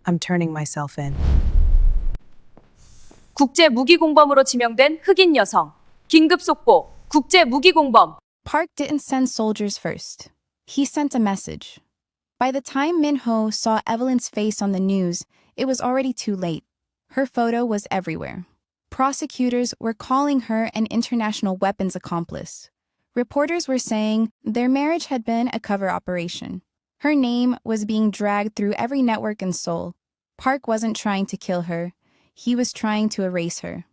I'm turning myself in. 국제 무기공범으로 지명된 흑인 여성. 긴급 속보. 국제 무기공범. Park didn't send soldiers first. He sent a message. By the time Min-ho saw Evelyn's face on the news, it was already too late. Her photo was everywhere. Prosecutors were calling her an international weapons accomplice. Reporters were saying their marriage had been a cover operation. Her name was being dragged through every network in Seoul. Park wasn't trying to kill her. He was trying to erase her.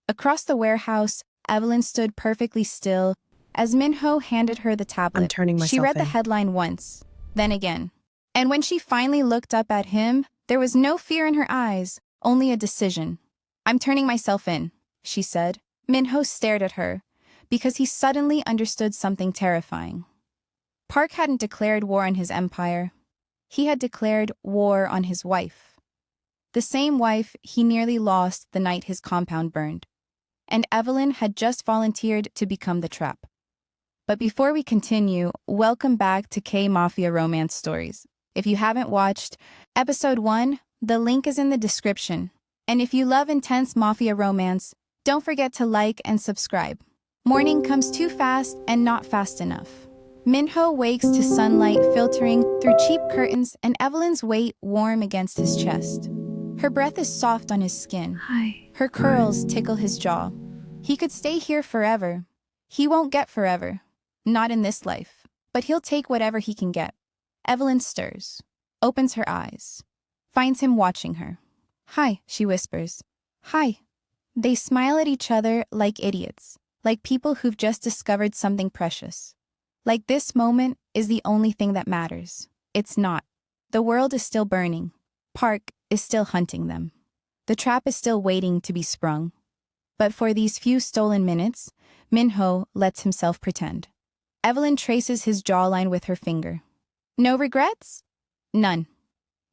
Across the warehouse, Evelyn stood perfectly still as Min-ho handed her the tablet. I'm turning myself She read the in. headline once, then again. And when she finally looked up at him, there was no fear in her eyes, only a decision. I'm turning myself in, she said. Min-ho stared at her, because he suddenly understood something terrifying. Park hadn't declared war on his empire. He had declared war on his wife. The same wife he nearly lost the night his compound burned. And Evelyn had just volunteered to become the trap. But before we continue, welcome back to K-Mafia Romance Stories. If you haven't watched Episode 1, the link is in the description. And if you love intense Mafia romance, don't forget to like and subscribe. Morning comes too fast and not fast enough. Min-ho wakes to sunlight filtering through cheap curtains and Evelyn's weight warm against his chest. Her breath is soft on his skin. Hi. Her curls tickle his jaw. He could stay here forever. He won't get forever. Not in this life. But he'll take whatever he can get. Evelyn stirs, opens her eyes, finds him watching her. Hi, she whispers. Hi. They smile at each other like idiots, like people who've just discovered something precious. Like this moment is the only thing that matters. It's not. The world is still burning. Park is still hunting them. The trap is still waiting to be sprung. But for these few stolen minutes, Min-ho lets himself pretend. Evelyn traces his jawline with her finger. No regrets? None.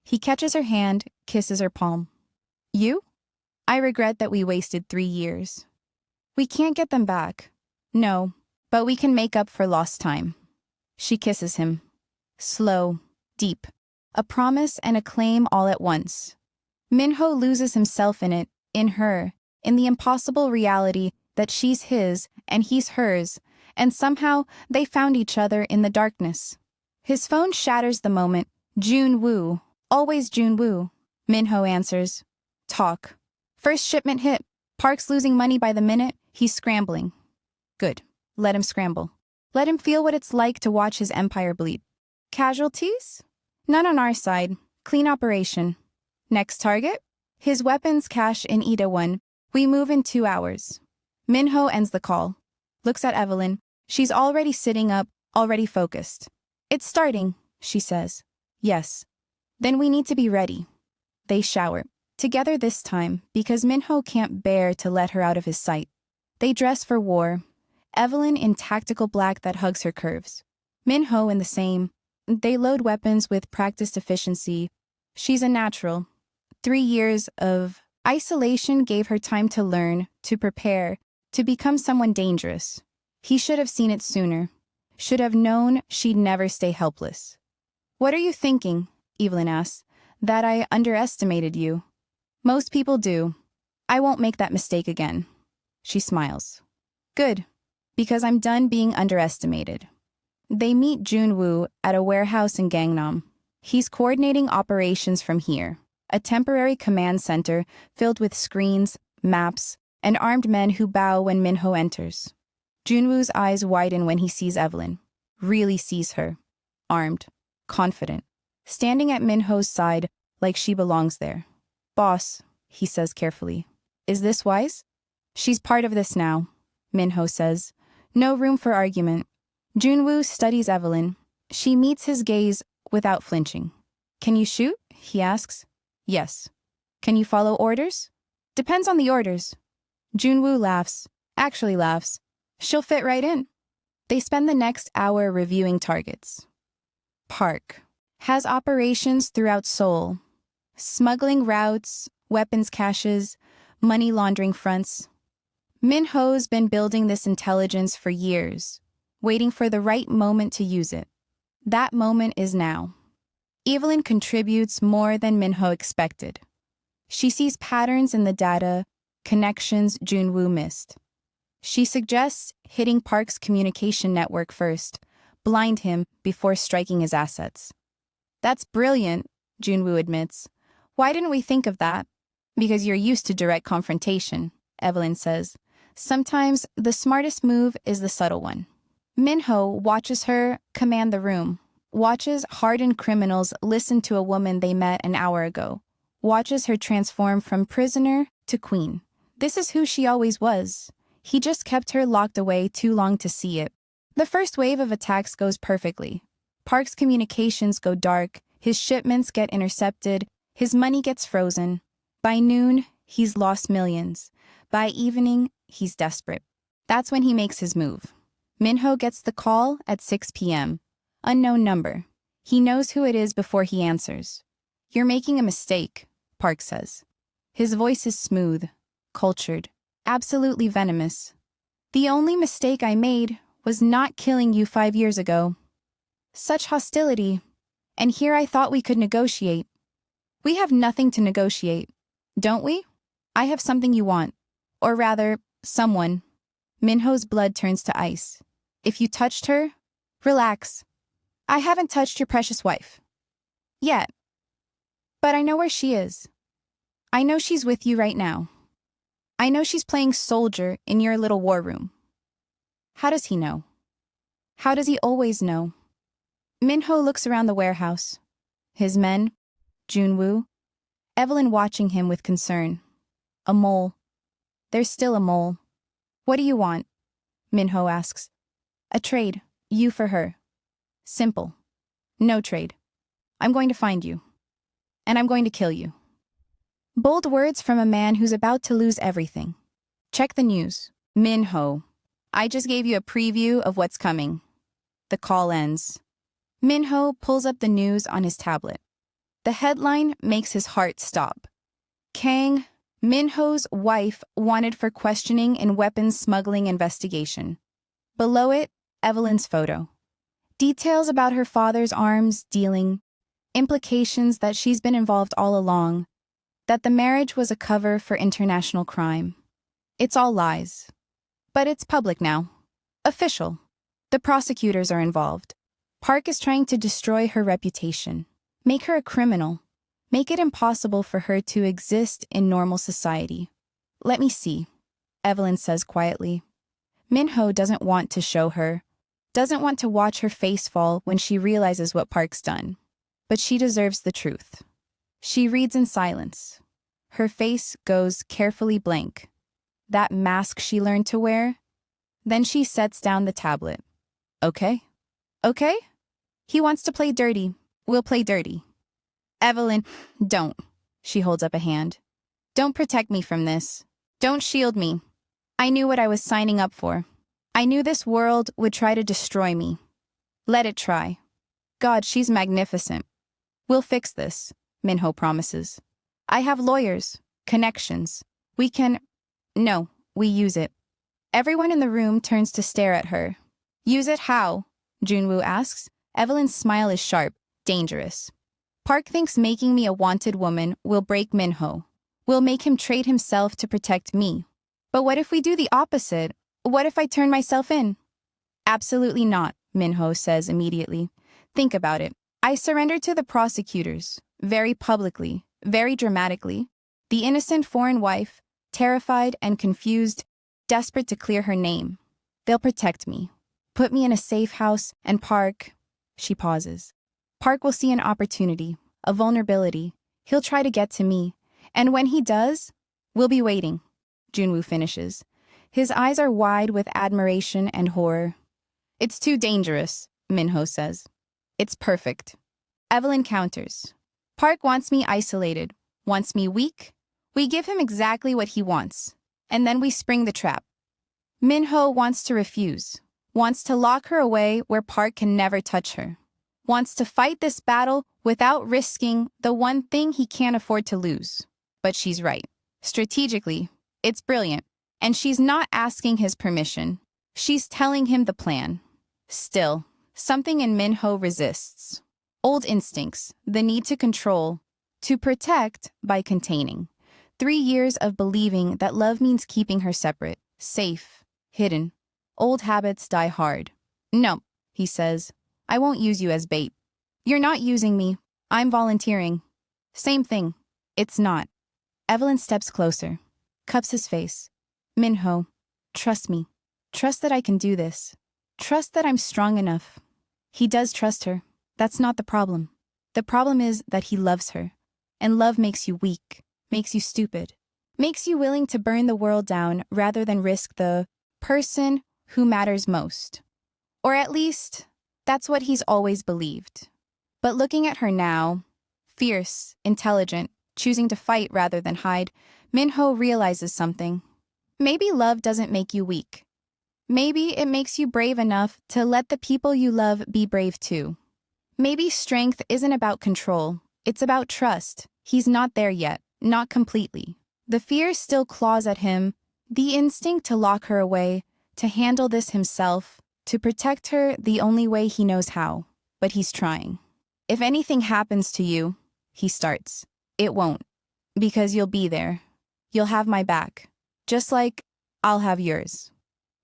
He catches her hand, kisses her palm. You? I regret that we wasted 3 years. We can't get them back. No, but we can make up for lost time. She kisses him. Slow, deep. A promise and a claim all at once. Min-ho loses himself in it, in her, in the impossible reality that she's his and he's hers, and somehow they found each other in the darkness. His phone shatters the moment. Jun-woo. Always Jun-woo. Min-ho answers. Talk. First shipment hit. Park's losing money by the minute. He's scrambling. Good. Let him scramble. Let him feel what it's like to watch his empire bleed. Casualties? None on our side. Clean operation. Next target? His weapons cache in Ida-1. We move in 2 hours. Min-ho ends the call. Looks at Evelyn. She's already sitting up, already focused. It's starting, she says. Yes. Then we need to be ready. They shower. Together this time, because Min-ho can't bear to let her out of his sight. They dress for war. Evelyn in tactical black that hugs her curves. Min-ho in the same. They load weapons with practiced efficiency. She's a natural. 3 years of isolation gave her time to learn, to prepare, to become someone dangerous. He should have seen it sooner. Should have known she'd never stay helpless. What are you thinking? Evelyn asks. That I underestimated you. Most people do. I won't make that mistake again. She smiles. Good, because I'm done being underestimated. They meet Jun-woo at a warehouse in Gangnam. He's coordinating operations from here, a temporary command center filled with screens, maps, and armed men who bow when Min-ho enters. Jun-woo's eyes widen when he sees Evelyn. Really sees her. Armed. Confident. Standing at Min-ho's side like she belongs there. Boss, he says carefully. Is this wise? She's part of this now, Min-ho says. No room for argument. Jun-woo studies Evelyn. She meets his gaze without flinching. Can you shoot? He asks. Yes. Can you follow orders? Depends on the orders. Jun-woo laughs. Actually laughs. She'll fit right in. They spend the next hour reviewing targets. Park has operations throughout Seoul. Smuggling routes, weapons caches, money laundering fronts. Min-ho's been building this intelligence for years, waiting for the right moment to use it. That moment is now. Evelyn contributes more than Minho expected. She sees patterns in the data, connections Junwoo missed. She suggests hitting Park's communication network first, blind him before striking his assets. That's brilliant, Junwoo admits. Why didn't we think of that? Because you're used to direct confrontation, Evelyn says. Sometimes the smartest move is the subtle one. Minho watches her command the room, watches hardened criminals listen to a woman they met an hour ago, watches her transform from prisoner to queen. This is who she always was. He just kept her locked away too long to see it. The first wave of attacks goes perfectly. Park's communications go dark, his shipments get intercepted, his money gets frozen. By noon, he's lost millions. By evening, he's desperate. That's when he makes his move. Minho gets the call at 6 p.m. Unknown number. He knows who it is before he answers. "You're making a mistake," Park says. His voice is smooth, cultured, absolutely venomous. "The only mistake I made was not killing you 5 years ago." Such hostility. And here I thought we could negotiate. We have nothing to negotiate, don't we? I have something you want. Or rather, someone. Minho's blood turns to ice. If you touched her, relax. I haven't touched your precious wife. Yet. But I know where she is. I know she's with you right now. I know she's playing soldier in your little war room. How does he know? How does he always know? Minho looks around the warehouse. His men, Junwoo, Evelyn watching him with concern. A mole. There's still a mole. "What do you want?" Minho asks. "A trade. You for her." Simple. No trade. I'm going to find you. And I'm going to kill you. Bold words from a man who's about to lose everything. Check the news. Minho. I just gave you a preview of what's coming. The call ends. Minho pulls up the news on his tablet. The headline makes his heart stop. Kang, Minho's wife, wanted for questioning in weapons smuggling investigation. Below it, Evelyn's photo. Details about her father's arms dealing, implications that she's been involved all along, that the marriage was a cover for international crime. It's all lies. But it's public now. Official. The prosecutors are involved. Park is trying to destroy her reputation, make her a criminal, make it impossible for her to exist in normal society. "Let me see," Evelyn says quietly. Minho doesn't want to show her, doesn't want to watch her face fall when she realizes what Park's done. But she deserves the truth. She reads in silence. Her face goes carefully blank. That mask she learned to wear? Then she sets down the tablet. Okay? Okay? He wants to play dirty. We'll play dirty. Evelyn, don't. She holds up a hand. Don't protect me from this. Don't shield me. I knew what I was signing up for. I knew this world would try to destroy me. Let it try. God, she's magnificent. We'll fix this, Minho promises. I have lawyers, connections. We can... No, we use it. Everyone in the room turns to stare at her. Use it how? Junwoo asks. Evelyn's smile is sharp, dangerous. Park thinks making me a wanted woman will break Minho, will make him trade himself to protect me. But what if we do the opposite? What if I turn myself in? Absolutely not, Minho says immediately. Think about it. I surrendered to the prosecutors, very publicly, very dramatically. The innocent foreign wife, terrified and confused, desperate to clear her name. They'll protect me, put me in a safe house, and Park... She pauses. Park will see an opportunity, a vulnerability. He'll try to get to me. And when he does, we'll be waiting. Junwoo finishes. His eyes are wide with admiration and horror. It's too dangerous, Minho says. It's perfect. Evelyn counters. Park wants me isolated, wants me weak. We give him exactly what he wants. And then we spring the trap. Minho wants to refuse, wants to lock her away where Park can never touch her, wants to fight this battle without risking the one thing he can't afford to lose. But she's right. Strategically, it's brilliant. And she's not asking his permission. She's telling him the plan. Still, something in Minho resists. Old instincts, the need to control, to protect by containing. 3 years of believing that love means keeping her separate, safe, hidden. Old habits die hard. No, he says, I won't use you as bait. You're not using me. I'm volunteering. Same thing. It's not. Evelyn steps closer, cups his face. Minho, trust me. Trust that I can do this. Trust that I'm strong enough. He does trust her. That's not the problem. The problem is that he loves her. And love makes you weak, makes you stupid, makes you willing to burn the world down rather than risk the person who matters most. Or at least, that's what he's always believed. But looking at her now, fierce, intelligent, choosing to fight rather than hide, Minho realizes something. Maybe love doesn't make you weak. Maybe it makes you brave enough to let the people you love be brave too. Maybe strength isn't about control, it's about trust. He's not there yet, not completely. The fear still claws at him, the instinct to lock her away, to handle this himself, to protect her the only way he knows how. But he's trying. If anything happens to you, he starts. It won't. Because you'll be there. You'll have my back. Just like I'll have yours.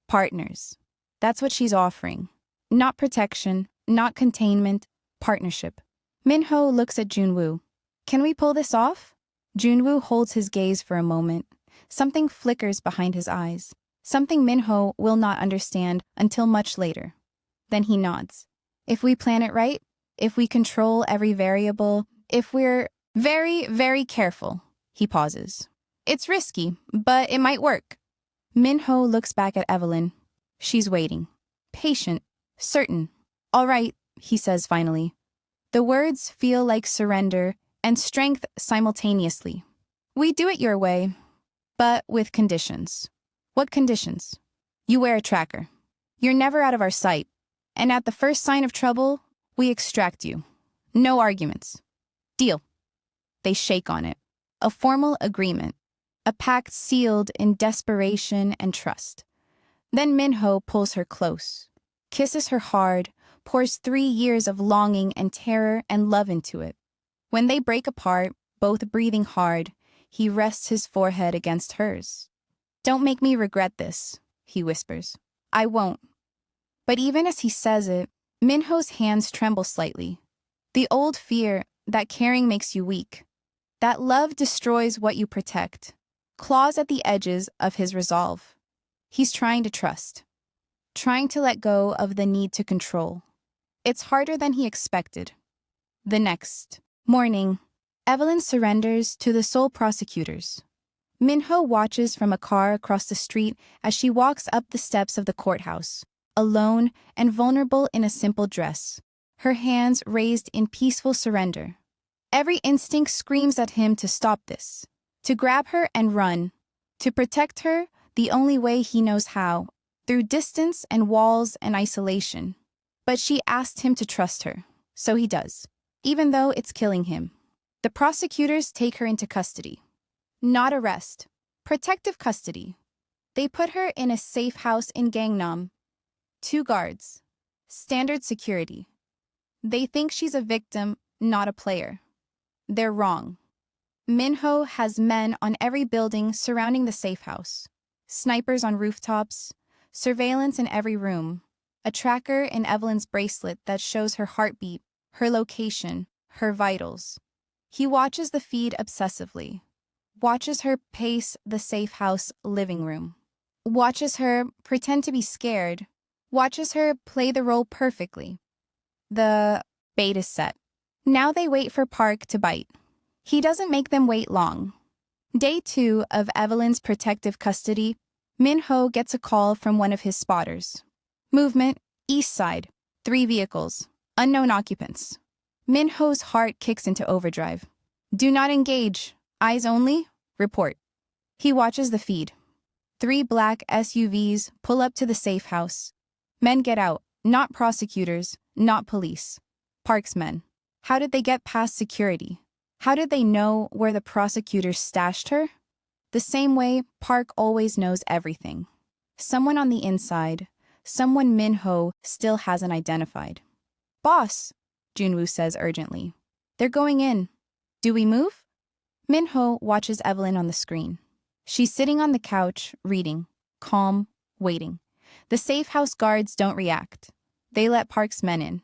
Partners. That's what she's offering. Not protection, not containment, partnership. Minho looks at Junwoo. Can we pull this off? Junwoo holds his gaze for a moment. Something flickers behind his eyes. Something Minho will not understand until much later. Then he nods. If we plan it right, if we control every variable, if we're very, very careful, he pauses. It's risky, but it might work. Minho looks back at Evelyn. She's waiting. Patient. Certain. All right, he says finally. The words feel like surrender and strength simultaneously. We do it your way, but with conditions. What conditions? You wear a tracker. You're never out of our sight. And at the first sign of trouble, we extract you. No arguments. Deal. They shake on it. A formal agreement. A pact sealed in desperation and trust. Then Minho pulls her close, kisses her hard, pours 3 years of longing and terror and love into it. When they break apart, both breathing hard, he rests his forehead against hers. Don't make me regret this, he whispers. I won't. But even as he says it, Minho's hands tremble slightly. The old fear that caring makes you weak, that love destroys what you protect, claws at the edges of his resolve. He's trying to trust, trying to let go of the need to control. It's harder than he expected. The next morning, Evelyn surrenders to the sole prosecutors. Minho watches from a car across the street as she walks up the steps of the courthouse, alone and vulnerable in a simple dress, her hands raised in peaceful surrender. Every instinct screams at him to stop this, to grab her and run, to protect her the only way he knows how, through distance and walls and isolation. But she asked him to trust her, so he does, even though it's killing him. The prosecutors take her into custody. Not arrest, protective custody. They put her in a safe house in Gangnam. 2 guards. Standard security. They think she's a victim, not a player. They're wrong. Minho has men on every building surrounding the safe house. Snipers on rooftops, surveillance in every room, a tracker in Evelyn's bracelet that shows her heartbeat, her location, her vitals. He watches the feed obsessively, watches her pace the safe house living room, watches her pretend to be scared, watches her play the role perfectly. The bait is set. Now they wait for Park to bite. He doesn't make them wait long. Day 2 of Evelyn's protective custody, Minho gets a call from one of his spotters. Movement, east side, 3 vehicles, unknown occupants. Minho's heart kicks into overdrive. Do not engage, eyes only, report. He watches the feed. 3 black SUVs pull up to the safe house. Men get out, not prosecutors, not police. Park's men. How did they get past security? How did they know where the prosecutors stashed her? The same way Park always knows everything. Someone on the inside, someone Minho still hasn't identified. Boss, Junwoo says urgently. They're going in. Do we move? Minho watches Evelyn on the screen. She's sitting on the couch, reading, calm, waiting. The safe house guards don't react. They let Park's men in.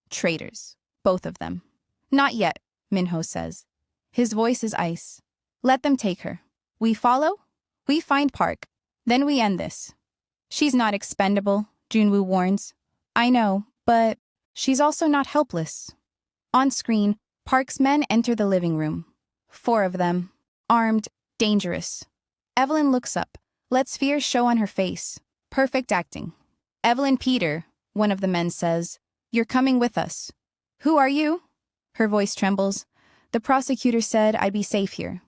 Traitors. Both of them. Not yet, Minho says. His voice is ice. Let them take her. We follow? We find Park. Then we end this. She's not expendable, Junwoo warns. I know, but she's also not helpless. On screen, Park's men enter the living room. 4 of them. Armed, dangerous. Evelyn looks up, lets fear show on her face. Perfect acting. Evelyn Peter, one of the men says, you're coming with us. Who are you? Her voice trembles. The prosecutor said I'd be safe here.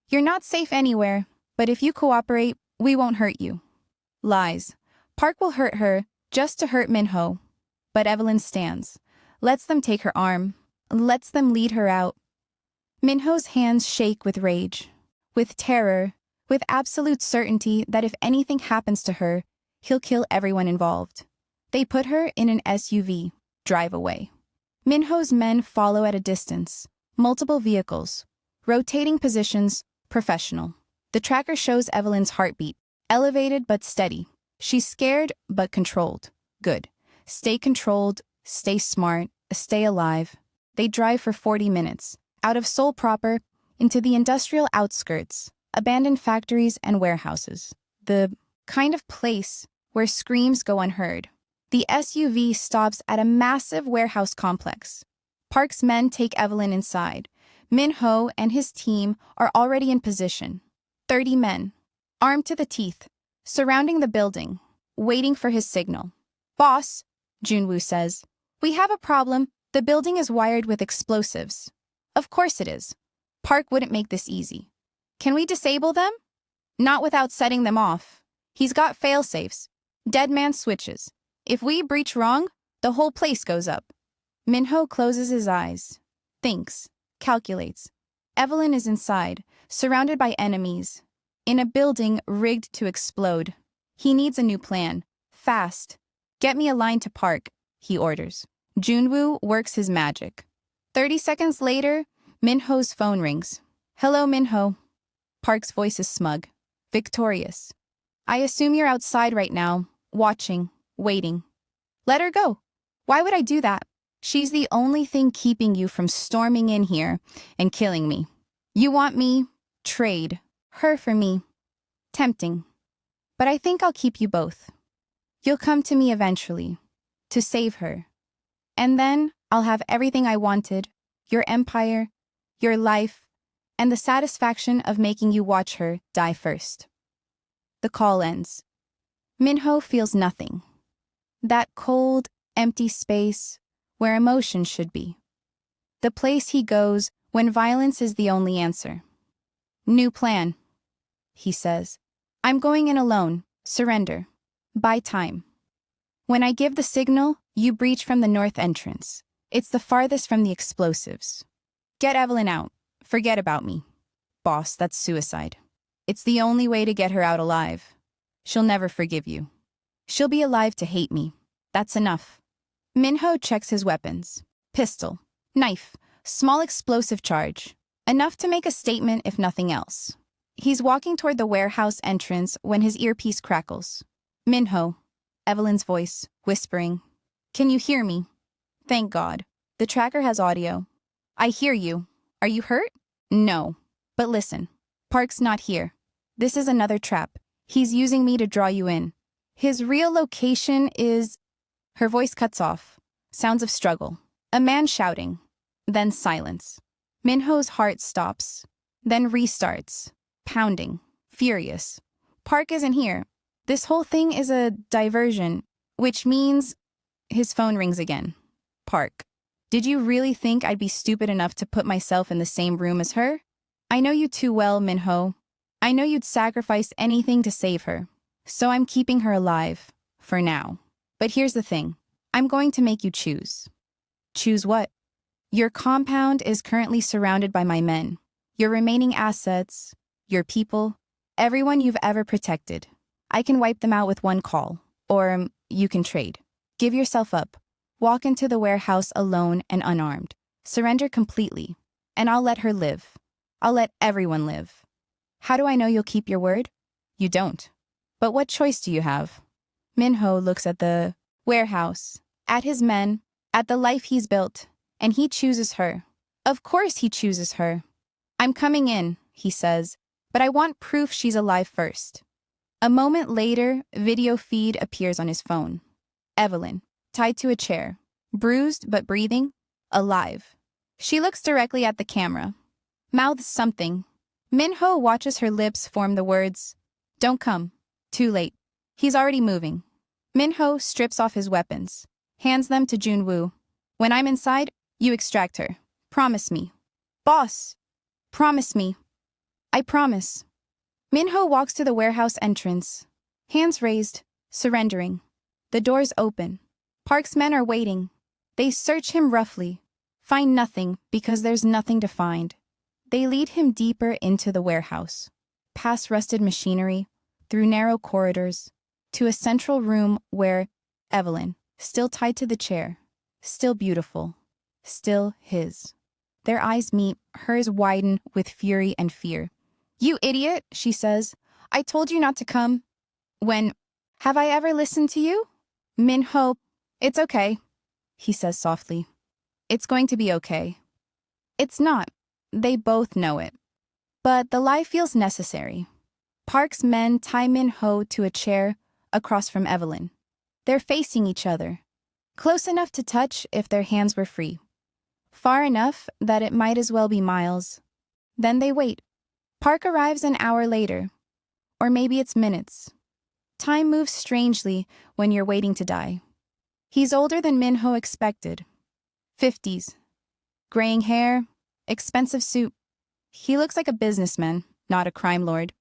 You're not safe anywhere, but if you cooperate, we won't hurt you. Lies. Park will hurt her, just to hurt Minho. But Evelyn stands, lets them take her arm, lets them lead her out. Minho's hands shake with rage, with terror, with absolute certainty that if anything happens to her, he'll kill everyone involved. They put her in an SUV, drive away. Minho's men follow at a distance, multiple vehicles, rotating positions, professional. The tracker shows Evelyn's heartbeat, elevated but steady. She's scared but controlled. Good. Stay controlled, stay smart, stay alive. They drive for 40 minutes, out of Seoul proper, into the industrial outskirts, abandoned factories and warehouses. The kind of place where screams go unheard. The SUV stops at a massive warehouse complex. Park's men take Evelyn inside. Minho and his team are already in position. 30 men, armed to the teeth, surrounding the building, waiting for his signal. Boss, Junwoo says, we have a problem. The building is wired with explosives. Of course it is. Park wouldn't make this easy. Can we disable them? Not without setting them off. He's got fail-safes, dead man switches. If we breach wrong, the whole place goes up. Minho closes his eyes, thinks, calculates. Evelyn is inside, surrounded by enemies, in a building rigged to explode. He needs a new plan. Fast. Get me a line to Park, he orders. Junwoo works his magic. 30 seconds later, Minho's phone rings. Hello, Minho. Park's voice is smug, victorious. I assume you're outside right now, watching, waiting. Let her go. Why would I do that? She's the only thing keeping you from storming in here and killing me. You want me? Trade. Her for me. Tempting. But I think I'll keep you both. You'll come to me eventually, to save her. And then I'll have everything I wanted, your empire, your life, and the satisfaction of making you watch her die first. The call ends. Minho feels nothing. That cold, empty space where emotion should be. The place he goes when violence is the only answer. New plan, he says. I'm going in alone. Surrender. Buy time. When I give the signal, you breach from the north entrance. It's the farthest from the explosives. Get Evelyn out. Forget about me. Boss, that's suicide. It's the only way to get her out alive. She'll never forgive you. She'll be alive to hate me. That's enough. Minho checks his weapons. Pistol, knife, small explosive charge. Enough to make a statement if nothing else. He's walking toward the warehouse entrance when his earpiece crackles. Minho, Evelyn's voice, whispering. Can you hear me? Thank God. The tracker has audio. I hear you. Are you hurt? No. But listen, Park's not here. This is another trap. He's using me to draw you in. His real location is... Her voice cuts off. Sounds of struggle. A man shouting. Then silence. Minho's heart stops. Then restarts. Pounding. Furious. Park isn't here. This whole thing is a diversion, which means... His phone rings again. Park. Did you really think I'd be stupid enough to put myself in the same room as her? I know you too well, Minho. I know you'd sacrifice anything to save her. So I'm keeping her alive. For now. But here's the thing. I'm going to make you choose. Choose what? Your compound is currently surrounded by my men. Your remaining assets, your people, everyone you've ever protected. I can wipe them out with one call. Or you can trade. Give yourself up. Walk into the warehouse alone and unarmed. Surrender completely. And I'll let her live. I'll let everyone live. How do I know you'll keep your word? You don't. But what choice do you have? Minho looks at the warehouse, at his men, at the life he's built, and he chooses her. Of course he chooses her. I'm coming in, he says, but I want proof she's alive first. A moment later, video feed appears on his phone. Evelyn, tied to a chair, bruised but breathing, alive. She looks directly at the camera, mouths something. Minho watches her lips form the words, "Don't come. Too late." He's already moving. Minho strips off his weapons, hands them to Junwoo. "When I'm inside, you extract her. Promise me." "Boss, promise me." "I promise." Minho walks to the warehouse entrance, hands raised, surrendering. The doors open. Park's men are waiting. They search him roughly, find nothing because there's nothing to find. They lead him deeper into the warehouse, past rusted machinery, through narrow corridors, to a central room where Evelyn, still tied to the chair, still beautiful, still his. Their eyes meet, hers widen with fury and fear. "You idiot," she says. "I told you not to come." "When? Have I ever listened to you?" Minho, "It's okay," he says softly. "It's going to be okay." It's not. They both know it. But the lie feels necessary. Park's men tie Minho to a chair across from Evelyn. They're facing each other, close enough to touch if their hands were free, far enough that it might as well be miles. Then they wait. Park arrives an hour later, or maybe it's minutes. Time moves strangely when you're waiting to die. He's older than Minho expected. 50s. Graying hair, expensive suit. He looks like a businessman, not a crime lord.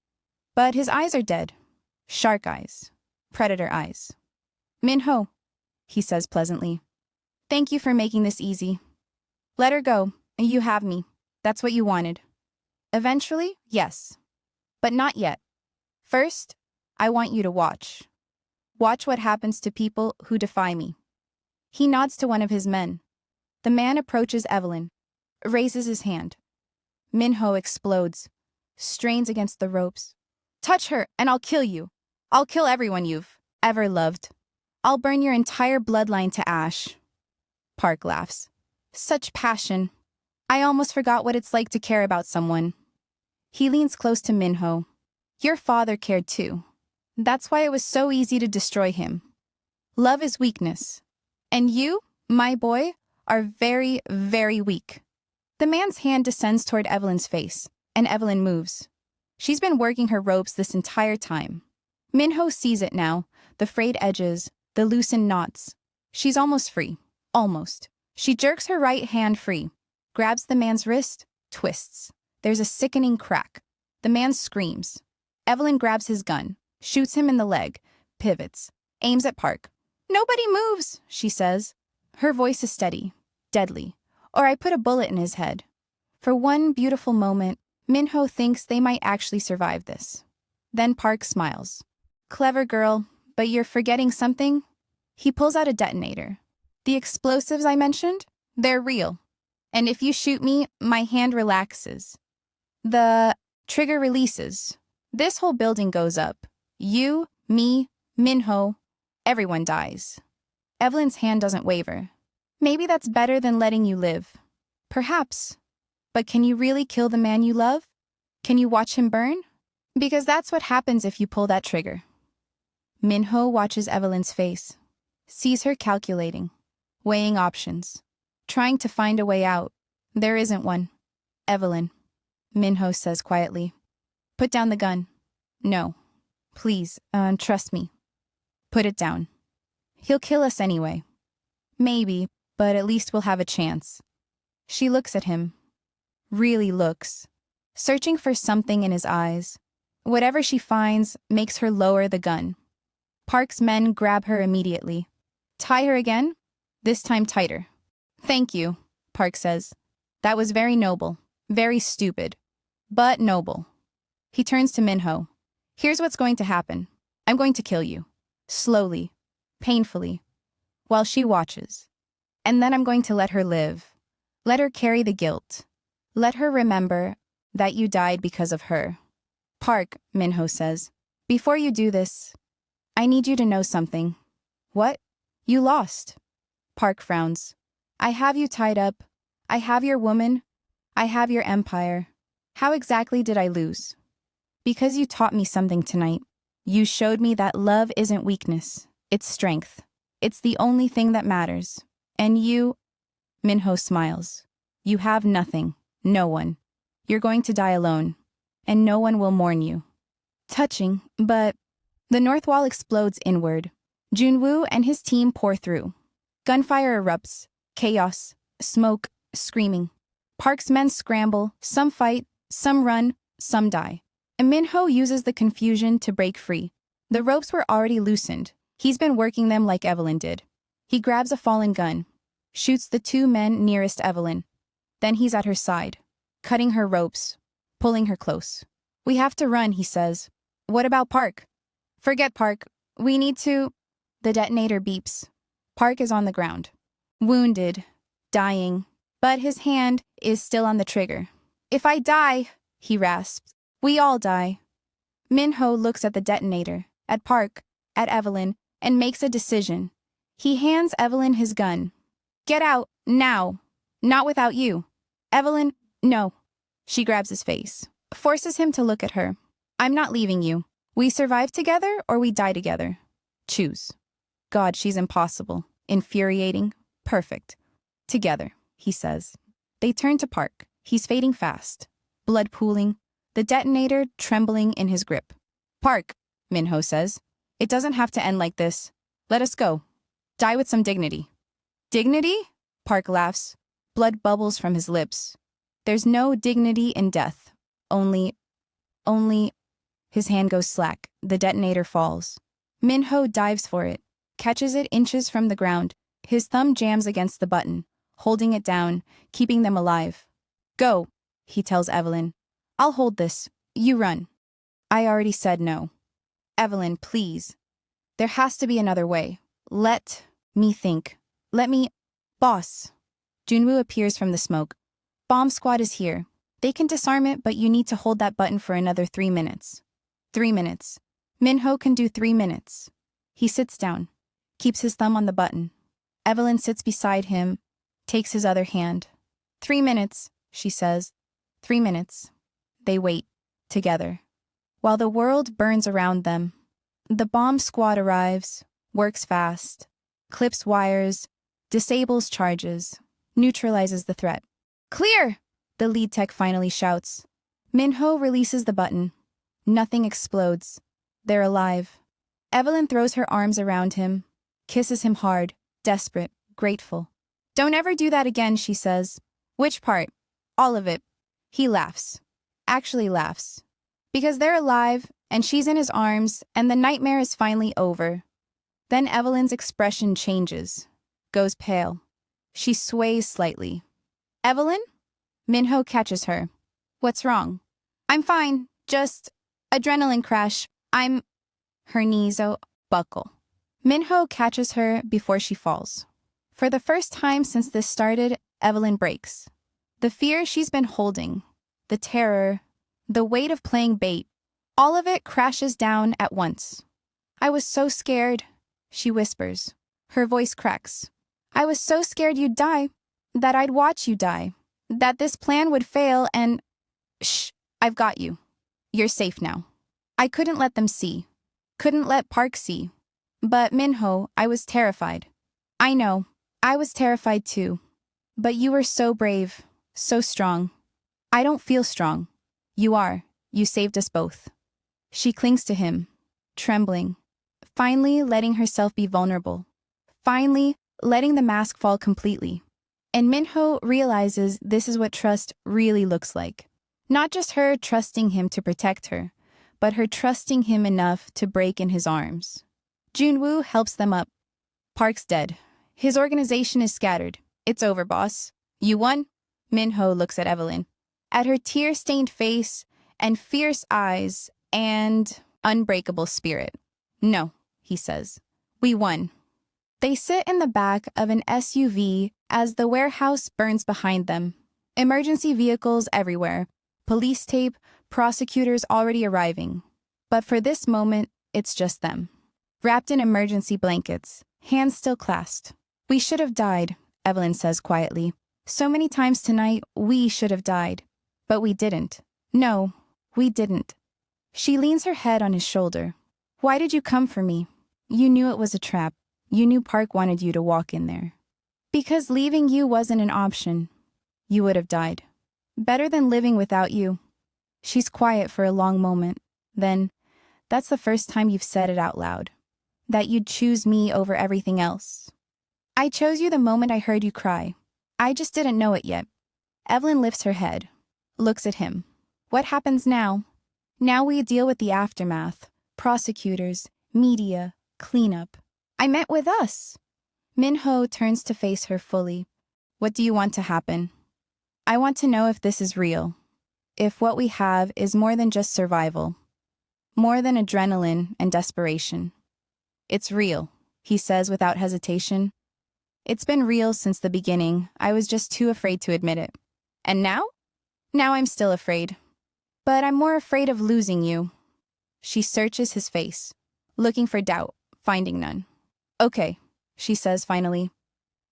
But his eyes are dead. Shark eyes. Predator eyes. "Minho," he says pleasantly. "Thank you for making this easy. Let her go. You have me. That's what you wanted. Eventually, yes. But not yet. First, I want you to watch. Watch what happens to people who defy me." He nods to one of his men. The man approaches Evelyn, raises his hand. Minho explodes, strains against the ropes. "Touch her, and I'll kill you. I'll kill everyone you've ever loved. I'll burn your entire bloodline to ash." Park laughs. "Such passion. I almost forgot what it's like to care about someone." He leans close to Minho. "Your father cared too. That's why it was so easy to destroy him. Love is weakness. And you, my boy, are very, very weak." The man's hand descends toward Evelyn's face, and Evelyn moves. She's been working her ropes this entire time. Minho sees it now, the frayed edges, the loosened knots. She's almost free. Almost. She jerks her right hand free, grabs the man's wrist, twists. There's a sickening crack. The man screams. Evelyn grabs his gun, shoots him in the leg, pivots, aims at Park. "Nobody moves," she says. Her voice is steady, deadly. "Or I put a bullet in his head." For one beautiful moment, Minho thinks they might actually survive this. Then Park smiles. "Clever girl, but you're forgetting something." He pulls out a detonator. "The explosives I mentioned? They're real. And if you shoot me, my hand relaxes. The trigger releases. This whole building goes up. You, me, Minho, everyone dies." Evelyn's hand doesn't waver. "Maybe that's better than letting you live." "Perhaps. But can you really kill the man you love? Can you watch him burn? Because that's what happens if you pull that trigger." Minho watches Evelyn's face, sees her calculating, weighing options, trying to find a way out. There isn't one. "Evelyn," Minho says quietly, "put down the gun." "No. Please, trust me." "Put it down. He'll kill us anyway." "Maybe, but at least we'll have a chance." She looks at him. Really looks, searching for something in his eyes. Whatever she finds makes her lower the gun. Park's men grab her immediately. "Tie her again? This time tighter." "Thank you," Park says. "That was very noble, very stupid, but noble." He turns to Minho. "Here's what's going to happen. I'm going to kill you. Slowly, painfully, while she watches. And then I'm going to let her live. Let her carry the guilt. Let her remember that you died because of her. Park, Minho says. Before you do this, I need you to know something. What? You lost. Park frowns. I have you tied up. I have your woman. I have your empire. How exactly did I lose? Because you taught me something tonight. You showed me that love isn't weakness. It's strength. It's the only thing that matters. And you... Minho smiles. You have nothing. No one. You're going to die alone. And no one will mourn you. Touching, but... The north wall explodes inward. Junwoo and his team pour through. Gunfire erupts. Chaos. Smoke. Screaming. Park's men scramble. Some fight. Some run. Some die. And Minho uses the confusion to break free. The ropes were already loosened. He's been working them like Evelyn did. He grabs a fallen gun. Shoots the two men nearest Evelyn. Then he's at her side. Cutting her ropes. Pulling her close. We have to run, he says. What about Park? Forget Park. We need to... The detonator beeps. Park is on the ground. Wounded. Dying. But his hand is still on the trigger. If I die, he rasps. We all die. Minho looks at the detonator, at Park, at Evelyn, and makes a decision. He hands Evelyn his gun. Get out, now. Not without you. Evelyn, no. She grabs his face. Forces him to look at her. I'm not leaving you. We survive together or we die together. Choose. God, she's impossible. Infuriating. Perfect. Together, he says. They turn to Park. He's fading fast. Blood pooling. The detonator trembling in his grip. Park, Minho says. It doesn't have to end like this. Let us go. Die with some dignity. Dignity? Park laughs. Blood bubbles from his lips. There's no dignity in death. Only... His hand goes slack. The detonator falls. Minho dives for it. Catches it inches from the ground. His thumb jams against the button, holding it down, keeping them alive. Go, he tells Evelyn. I'll hold this. You run. I already said no. Evelyn, please. There has to be another way. Let me think. Let me... Boss. Junwoo appears from the smoke. Bomb squad is here. They can disarm it, but you need to hold that button for another 3 minutes. 3 minutes. Minho can do 3 minutes. He sits down, keeps his thumb on the button. Evelyn sits beside him, takes his other hand. 3 minutes, she says. 3 minutes. They wait, together. While the world burns around them, the bomb squad arrives, works fast, clips wires, disables charges, neutralizes the threat. Clear! The lead tech finally shouts. Minho releases the button. Nothing explodes. They're alive. Evelyn throws her arms around him, kisses him hard, desperate, grateful. Don't ever do that again, she says. Which part? All of it. He laughs. Actually laughs. Because they're alive, and she's in his arms, and the nightmare is finally over. Then Evelyn's expression changes, goes pale. She sways slightly. Evelyn? Minho catches her. What's wrong? I'm fine, just adrenaline crash. Her knees buckle. Minho catches her before she falls. For the first time since this started, Evelyn breaks. The fear she's been holding, the terror, the weight of playing bait, all of it crashes down at once. I was so scared, she whispers. Her voice cracks. I was so scared you'd die, that I'd watch you die, that this plan would fail and... Shh, I've got you. You're safe now. I couldn't let them see. Couldn't let Park see. But Minho, I was terrified. I know, I was terrified too. But you were so brave, so strong. I don't feel strong. You are. You saved us both. She clings to him, trembling, finally letting herself be vulnerable, finally letting the mask fall completely. And Minho realizes this is what trust really looks like. Not just her trusting him to protect her, but her trusting him enough to break in his arms. Junwoo helps them up. Park's dead. His organization is scattered. It's over, boss. You won? Minho looks at Evelyn. At her tear-stained face and fierce eyes and unbreakable spirit. No, he says. We won. They sit in the back of an SUV as the warehouse burns behind them. Emergency vehicles everywhere, police tape, prosecutors already arriving. But for this moment, it's just them. Wrapped in emergency blankets, hands still clasped. We should have died, Evelyn says quietly. So many times tonight, we should have died. But we didn't. No, we didn't. She leans her head on his shoulder. Why did you come for me? You knew it was a trap. You knew Park wanted you to walk in there. Because leaving you wasn't an option. You would have died. Better than living without you. She's quiet for a long moment. Then, that's the first time you've said it out loud. That you'd choose me over everything else. I chose you the moment I heard you cry. I just didn't know it yet. Evelyn lifts her head, looks at him. What happens now? Now we deal with the aftermath. Prosecutors, media, cleanup. I meant with us. Min-ho turns to face her fully. What do you want to happen? I want to know if this is real. If what we have is more than just survival. More than adrenaline and desperation. It's real, he says without hesitation. It's been real since the beginning. I was just too afraid to admit it. And now? Now I'm still afraid. But I'm more afraid of losing you. She searches his face, looking for doubt, finding none. Okay, she says finally.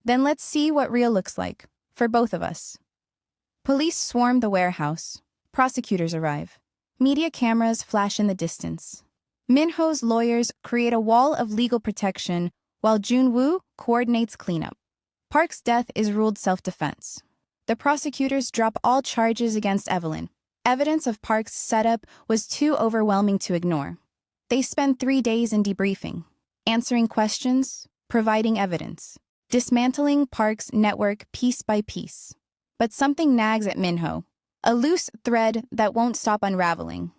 Then let's see what real looks like, for both of us. Police swarm the warehouse. Prosecutors arrive. Media cameras flash in the distance. Min-ho's lawyers create a wall of legal protection while Jun-woo coordinates cleanup. Park's death is ruled self-defense. The prosecutors drop all charges against Evelyn. Evidence of Park's setup was too overwhelming to ignore. They spend 3 days in debriefing, answering questions, providing evidence, dismantling Park's network piece by piece. But something nags at Min-ho, a loose thread that won't stop unraveling.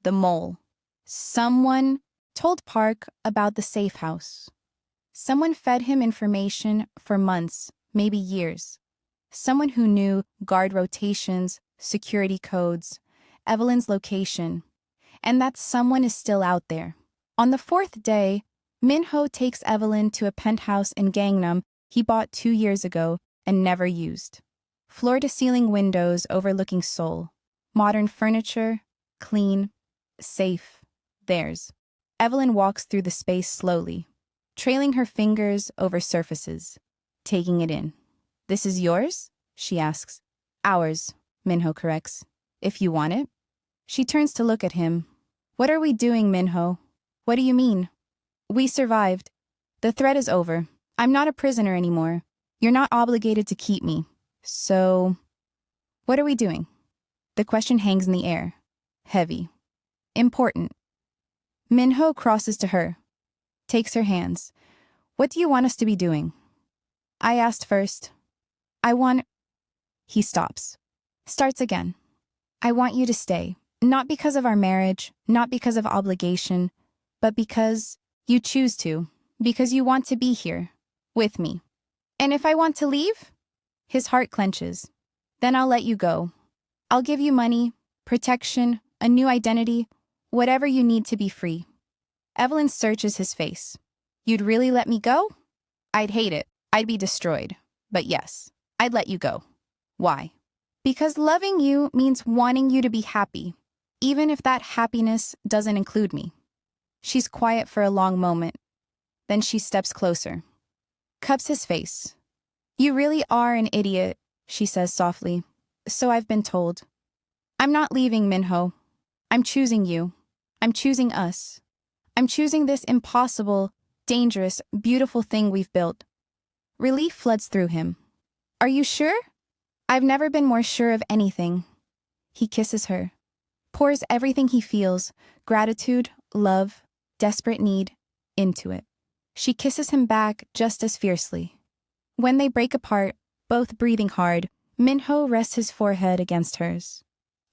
The mole. Someone told Park about the safe house. Someone fed him information for months, maybe years. Someone who knew guard rotations, security codes, Evelyn's location. And that someone is still out there. On the 4th day, Min-ho takes Evelyn to a penthouse in Gangnam he bought 2 years ago and never used. Floor-to-ceiling windows overlooking Seoul. Modern furniture, clean, safe, theirs. Evelyn walks through the space slowly, trailing her fingers over surfaces, taking it in. This is yours? She asks. Ours, Min-ho corrects. If you want it. She turns to look at him. What are we doing, Min-ho? What do you mean? We survived. The threat is over. I'm not a prisoner anymore. You're not obligated to keep me. So, what are we doing? The question hangs in the air. Heavy. Important. Min-ho crosses to her, takes her hands. What do you want us to be doing? I asked first. He stops. Starts again. I want you to stay. Not because of our marriage, not because of obligation, but because you choose to, because you want to be here, with me. And if I want to leave? His heart clenches. Then I'll let you go. I'll give you money, protection, a new identity, whatever you need to be free. Evelyn searches his face. You'd really let me go? I'd hate it. I'd be destroyed. But yes, I'd let you go. Why? Because loving you means wanting you to be happy, even if that happiness doesn't include me. She's quiet for a long moment. Then she steps closer. Cups his face. You really are an idiot, she says softly. So I've been told. I'm not leaving, Min-ho. I'm choosing you. I'm choosing us. I'm choosing this impossible, dangerous, beautiful thing we've built. Relief floods through him. Are you sure? I've never been more sure of anything. He kisses her, pours everything he feels, gratitude, love, desperate need, into it. She kisses him back just as fiercely. When they break apart, both breathing hard, Min-ho rests his forehead against hers.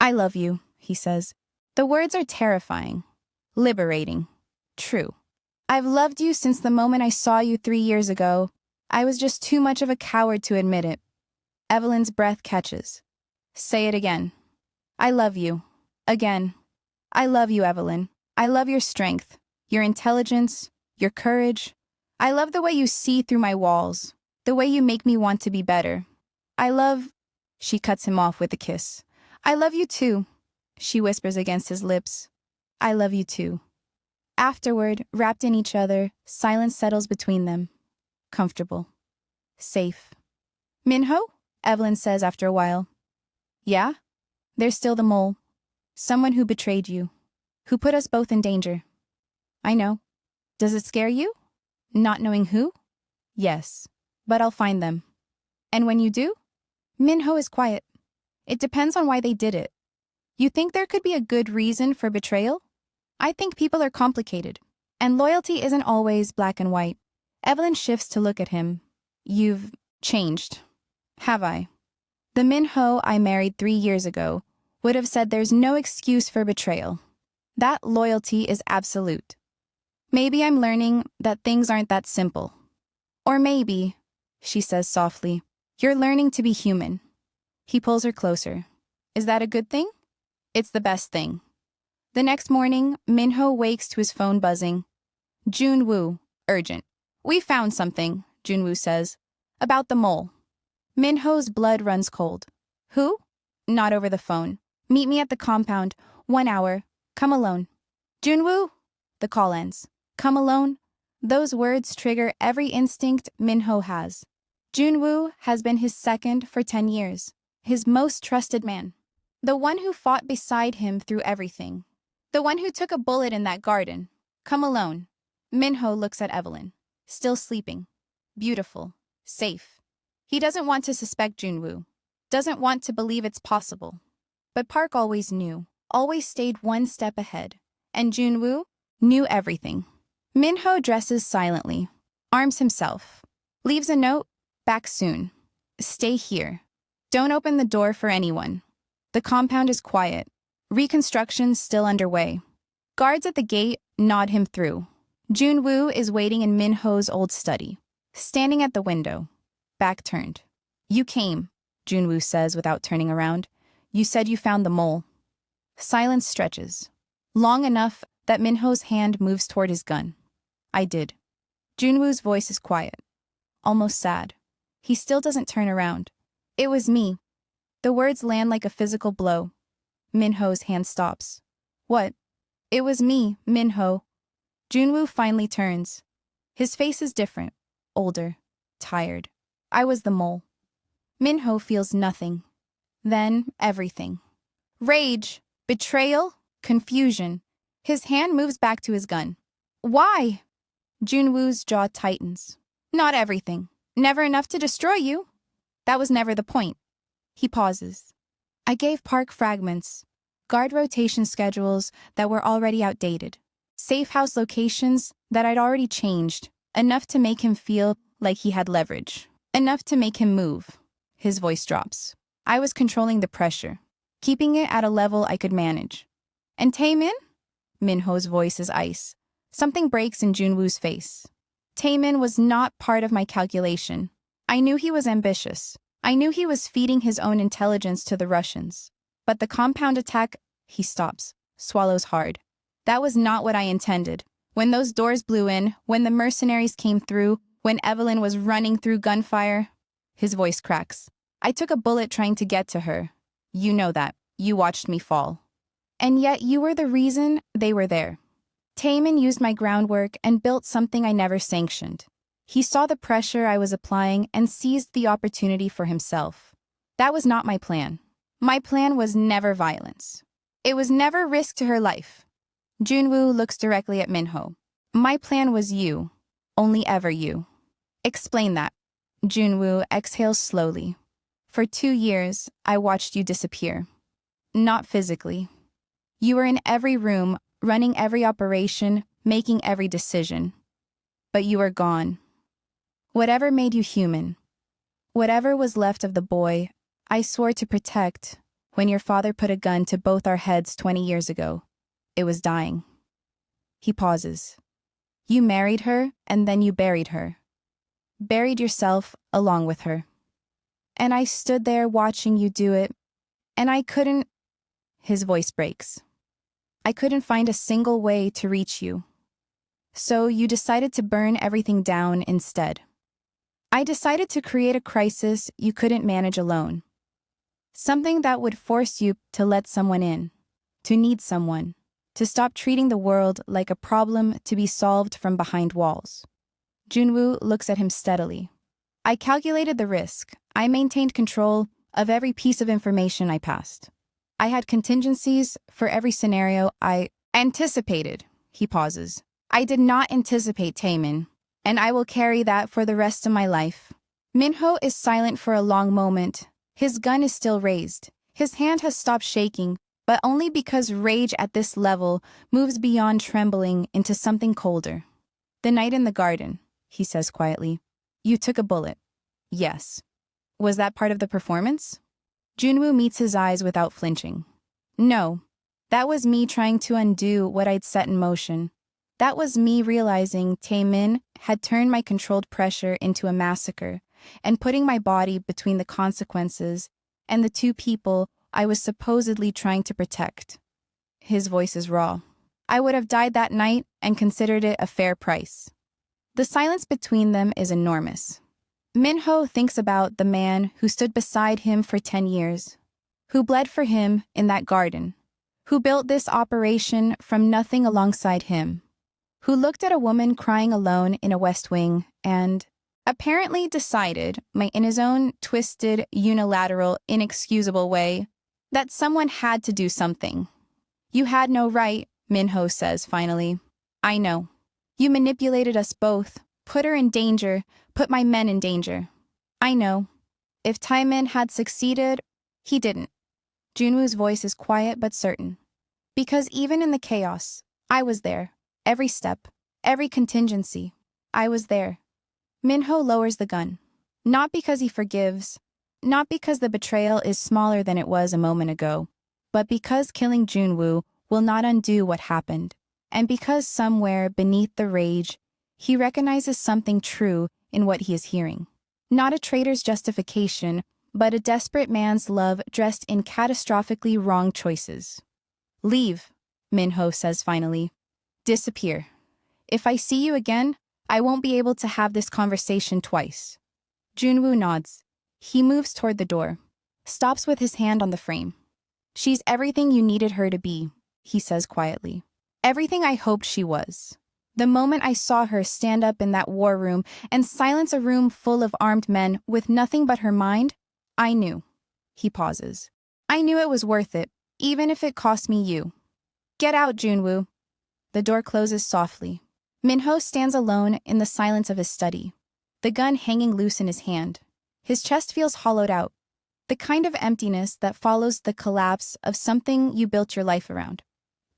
I love you, he says. The words are terrifying, liberating, true. I've loved you since the moment I saw you 3 years ago. I was just too much of a coward to admit it. Evelyn's breath catches. Say it again. I love you. Again. I love you, Evelyn. I love your strength, your intelligence, your courage. I love the way you see through my walls. The way you make me want to be better. I love... She cuts him off with a kiss. I love you too. She whispers against his lips. I love you too. Afterward, wrapped in each other, silence settles between them. Comfortable. Safe. Minho? Evelyn says after a while. Yeah? There's still the mole. Someone who betrayed you. Who put us both in danger. I know. Does it scare you? Not knowing who? Yes. But I'll find them. And when you do? Minho is quiet. It depends on why they did it. You think there could be a good reason for betrayal? I think people are complicated. And loyalty isn't always black and white. Evelyn shifts to look at him. You've changed. Have I? The Minho I married 3 years ago would have said there's no excuse for betrayal. That loyalty is absolute. Maybe I'm learning that things aren't that simple. Or maybe, she says softly, you're learning to be human. He pulls her closer. Is that a good thing? It's the best thing. The next morning, Minho wakes to his phone buzzing. Junwoo, urgent. We found something, Junwoo says. About the mole. Minho's blood runs cold. Who? Not over the phone. Meet me at the compound. 1 hour. Come alone. Junwoo? The call ends. Come alone? Those words trigger every instinct Minho has. Junwoo has been his second for 10 years. His most trusted man. The one who fought beside him through everything. The one who took a bullet in that garden. Come alone. Minho looks at Evelyn. Still sleeping. Beautiful. Safe. He doesn't want to suspect Junwoo. Doesn't want to believe it's possible. But Park always knew. Always stayed one step ahead. And Junwoo knew everything. Minho dresses silently. Arms himself. Leaves a note. Back soon. Stay here. Don't open the door for anyone. The compound is quiet. Reconstruction still underway. Guards at the gate nod him through. Junwoo is waiting in Minho's old study. Standing at the window. Back turned. You came, Junwoo says without turning around. You said you found the mole. Silence stretches. Long enough that Minho's hand moves toward his gun. I did. Junwoo's voice is quiet. Almost sad. He still doesn't turn around. It was me. The words land like a physical blow. Minho's hand stops. What? It was me, Minho. Junwoo finally turns. His face is different. Older. Tired. I was the mole. Minho feels nothing. Then everything. Rage. Betrayal. Confusion. His hand moves back to his gun. Why? Junwoo's jaw tightens. Not everything. Never enough to destroy you. That was never the point. He pauses. I gave Park fragments. Guard rotation schedules that were already outdated. Safe house locations that I'd already changed. Enough to make him feel like he had leverage. Enough to make him move. His voice drops. I was controlling the pressure. Keeping it at a level I could manage. And Taemin? Minho's voice is ice. Something breaks in Junwoo's face. Taemin was not part of my calculation. I knew he was ambitious. I knew he was feeding his own intelligence to the Russians. But the compound attack, he stops, swallows hard. That was not what I intended. When those doors blew in, when the mercenaries came through, when Evelyn was running through gunfire, his voice cracks. I took a bullet trying to get to her. You know that. You watched me fall. And yet you were the reason they were there. Taemin used my groundwork and built something I never sanctioned. He saw the pressure I was applying and seized the opportunity for himself. That was not my plan. My plan was never violence. It was never risk to her life. Junwoo looks directly at Minho. My plan was you. Only ever you. Explain that. Junwoo exhales slowly. For 2 years, I watched you disappear. Not physically. You were in every room, running every operation, making every decision. But you were gone. Whatever made you human, whatever was left of the boy, I swore to protect when your father put a gun to both our heads 20 years ago. It was dying. He pauses. You married her, and then you buried her. Buried yourself along with her. And I stood there watching you do it, and I couldn't... His voice breaks. I couldn't find a single way to reach you. So you decided to burn everything down instead. I decided to create a crisis you couldn't manage alone. Something that would force you to let someone in, to need someone, to stop treating the world like a problem to be solved from behind walls. Junwoo looks at him steadily. I calculated the risk. I maintained control of every piece of information I passed. I had contingencies for every scenario I anticipated. He pauses. I did not anticipate Taemin, and I will carry that for the rest of my life. Minho is silent for a long moment. His gun is still raised. His hand has stopped shaking, but only because rage at this level moves beyond trembling into something colder. The night in the garden, he says quietly. You took a bullet. Yes. Was that part of the performance? Junwoo meets his eyes without flinching. No. That was me trying to undo what I'd set in motion. That was me realizing Taemin had turned my controlled pressure into a massacre and putting my body between the consequences and the two people I was supposedly trying to protect. His voice is raw. I would have died that night and considered it a fair price. The silence between them is enormous. Minho thinks about the man who stood beside him for 10 years, who bled for him in that garden, who built this operation from nothing alongside him, who looked at a woman crying alone in a West Wing and apparently decided, in his own twisted, unilateral, inexcusable way, that someone had to do something. You had no right, Minho says finally. I know. You manipulated us both, put her in danger, put my men in danger. I know. If Taemin had succeeded, he didn't. Junwoo's voice is quiet but certain. Because even in the chaos, I was there. Every step, every contingency, I was there. Minho lowers the gun. Not because he forgives, not because the betrayal is smaller than it was a moment ago, but because killing Junwoo will not undo what happened. And because somewhere beneath the rage, he recognizes something true in what he is hearing. Not a traitor's justification, but a desperate man's love dressed in catastrophically wrong choices. Leave, Minho says finally. Disappear. If I see you again, I won't be able to have this conversation twice. Junwoo nods. He moves toward the door, stops with his hand on the frame. She's everything you needed her to be, he says quietly. Everything I hoped she was. The moment I saw her stand up in that war room and silence a room full of armed men with nothing but her mind, I knew. He pauses. I knew it was worth it, even if it cost me you. Get out, Junwoo. The door closes softly. Minho stands alone in the silence of his study, the gun hanging loose in his hand. His chest feels hollowed out, the kind of emptiness that follows the collapse of something you built your life around.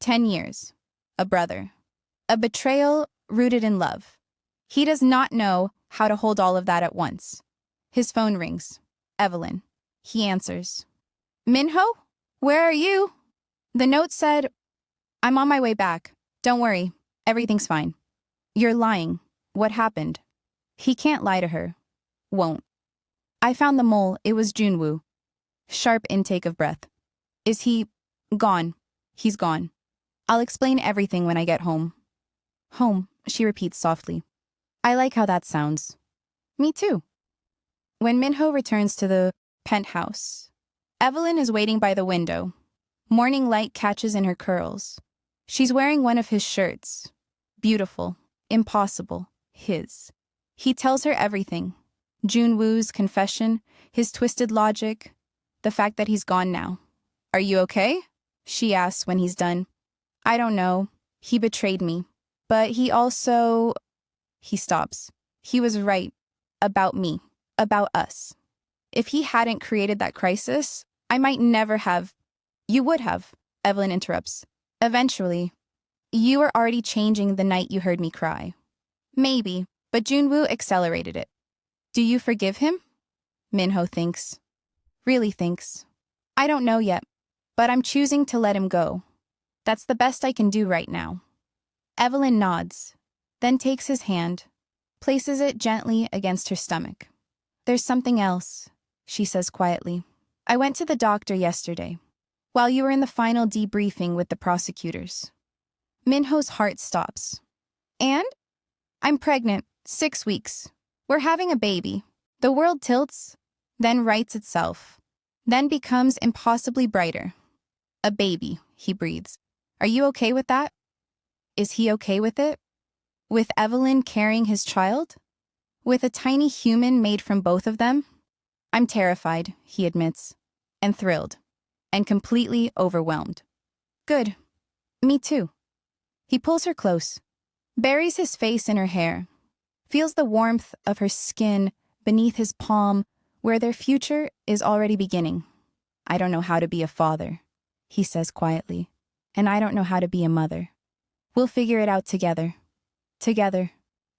10 years. A brother. A betrayal rooted in love. He does not know how to hold all of that at once. His phone rings. Evelyn. He answers. Minho? Where are you? The note said, I'm on my way back. Don't worry. Everything's fine. You're lying. What happened? He can't lie to her. Won't. I found the mole. It was Junwoo. Sharp intake of breath. Is he gone? He's gone. I'll explain everything when I get home. Home, she repeats softly. I like how that sounds. Me too. When Minho returns to the penthouse, Evelyn is waiting by the window. Morning light catches in her curls. She's wearing one of his shirts. Beautiful, impossible, his. He tells her everything. Junwoo's confession, his twisted logic, the fact that he's gone now. Are you okay? She asks when he's done. I don't know. He betrayed me. But he also... He stops. He was right. About me. About us. If he hadn't created that crisis, I might never have... You would have, Evelyn interrupts. Eventually. You were already changing the night you heard me cry. Maybe, but Junwoo accelerated it. Do you forgive him? Minho thinks. Really thinks. I don't know yet, but I'm choosing to let him go. That's the best I can do right now. Evelyn nods, then takes his hand, places it gently against her stomach. There's something else, she says quietly. I went to the doctor yesterday, while you were in the final debriefing with the prosecutors. Minho's heart stops. And? I'm pregnant, 6 weeks. We're having a baby. The world tilts, then rights itself, then becomes impossibly brighter. A baby, he breathes. Are you okay with that? Is he okay with it? With Evelyn carrying his child? With a tiny human made from both of them? I'm terrified, he admits, and thrilled, and completely overwhelmed. Good. Me too. He pulls her close, buries his face in her hair, feels the warmth of her skin beneath his palm where their future is already beginning. I don't know how to be a father, he says quietly, and I don't know how to be a mother. We'll figure it out together. Together.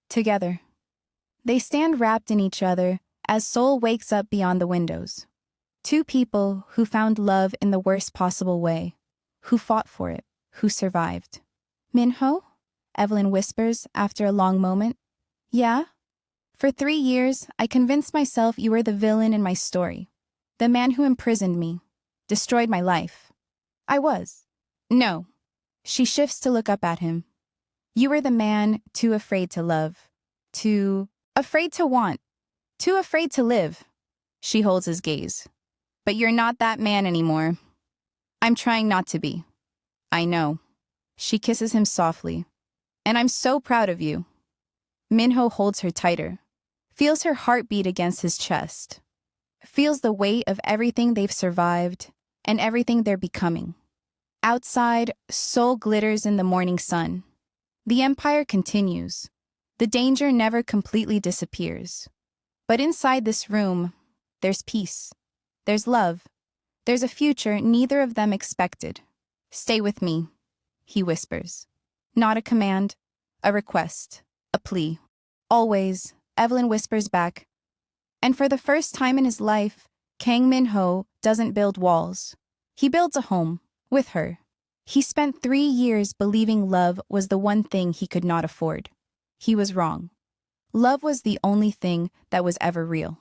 Together. They stand wrapped in each other as Seoul wakes up beyond the windows. Two people who found love in the worst possible way, who fought for it, who survived. Minho? Evelyn whispers after a long moment. Yeah? For 3 years, I convinced myself you were the villain in my story. The man who imprisoned me, destroyed my life. I was. No. She shifts to look up at him. You were the man too afraid to love, too afraid to want, too afraid to live. She holds his gaze. But you're not that man anymore. I'm trying not to be. I know. She kisses him softly. And I'm so proud of you. Minho holds her tighter, feels her heartbeat against his chest, feels the weight of everything they've survived and everything they're becoming. Outside, Seoul glitters in the morning sun. The empire continues. The danger never completely disappears. But inside this room, there's peace. There's love. There's a future neither of them expected. Stay with me, he whispers. Not a command, a request, a plea. Always, Evelyn whispers back. And for the first time in his life, Kang Min-ho doesn't build walls. He builds a home, with her. He spent 3 years believing love was the one thing he could not afford. He was wrong. Love was the only thing that was ever real.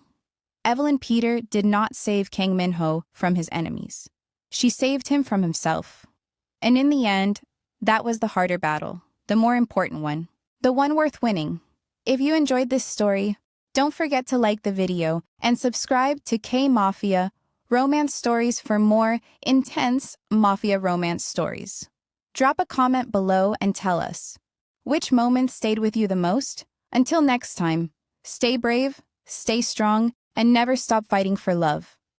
Evelyn Peter did not save Kang Min-ho from his enemies. She saved him from himself. And in the end, that was the harder battle, the more important one, the one worth winning. If you enjoyed this story, don't forget to like the video and subscribe to K-Mafia Romance Stories for more intense Mafia romance stories. Drop a comment below and tell us, which moment stayed with you the most? Until next time, stay brave, stay strong, and never stop fighting for love.